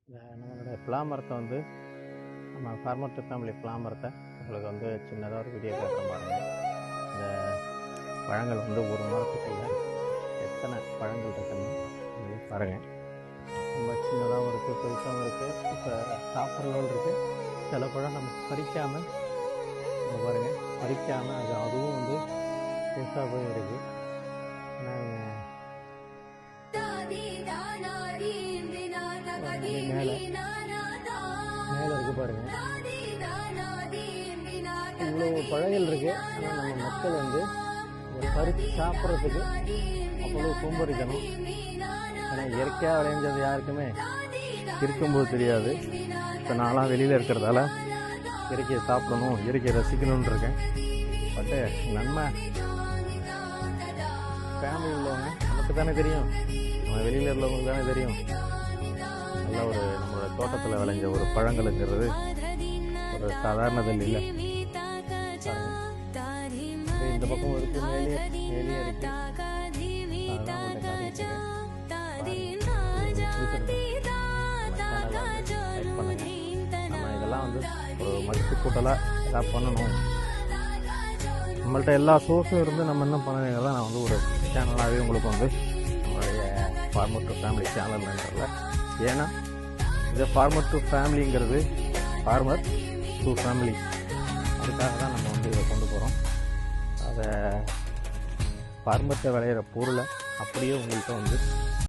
நம்மளோட பலா மரத்தை வந்து நம்ம ஃபார்மர் டு ஃபேமிலி பலா மரத்தை உங்களுக்கு வந்து சின்னதாக ஒரு வீடியோ காட்டுற பாருங்க. இந்த பழங்கள் வந்து ஒரு மரத்துக்குள்ள எத்தனை பழங்கள் இருக்குன்னு பாருங்கள். ரொம்ப சின்னதாகவும் இருக்குது, பெருசாகவும் இருக்குது, இப்போ சாப்பிட்றதும் இருக்குது. சில பழம் நம்ம பறிக்காமல் பாருங்கள், பறிக்காமல் அதுவும் வந்து பெருசாக போய் இருக்குது. மேலே இருக்கு பாருங்க, இவ்வளோ பழங்கள் இருக்கு. ஆனால் நம்ம மக்கள் வந்து பறித்து சாப்பிட்றதுக்கு அவ்வளோ சோம்பறித்தனம். ஏன்னா இயற்கையாக விளைஞ்சது யாருக்குமே இருக்கும்போது தெரியாது. இப்போ நான்லாம் வெளியில் இருக்கிறதால இயற்கையை சாப்பிடணும், இயற்கையை ரசிக்கணும்னு இருக்கேன். பட்டு நன்மை ஃபேமிலி உள்ளவங்க நமக்கு தானே தெரியும், நம்ம வெளியில் உள்ளவங்களுக்கு தானே தெரியும். நல்ல ஒரு நம்மளோட தோட்டத்தில் விளைஞ்ச ஒரு பழங்களுங்கிறது ஒரு சாதாரணதில் இல்லை. இந்த பக்கம் இருக்கு, மேலே இருக்கு. அதெல்லாம் உங்கள்கிட்ட காட்டிட்டு நம்ம இதெல்லாம் வந்து ஒரு மதிப்பு கூட்டலாக எதாவது பண்ணணும். நம்மள்கிட்ட எல்லா சோர்ஸும் இருந்து நம்ம என்ன பண்ணுறதுலாம் நான் வந்து ஒரு சேனலாகவே உங்களுக்கு வந்து நம்மளுடைய ஃபார்மர் டு ஃபேமிலி சேனல்ன்றதில்ல. ஏன்னா இந்த ஃபார்மர் டு ஃபேமிலிங்கிறது ஃபார்மர் டு ஃபேமிலி, அதுக்காக தான் நம்ம வந்து இதை கொண்டு போகிறோம். அதை ஃபார்மர்கிட்ட விளையிற பொருளை அப்படியே உங்கள்கிட்ட வந்து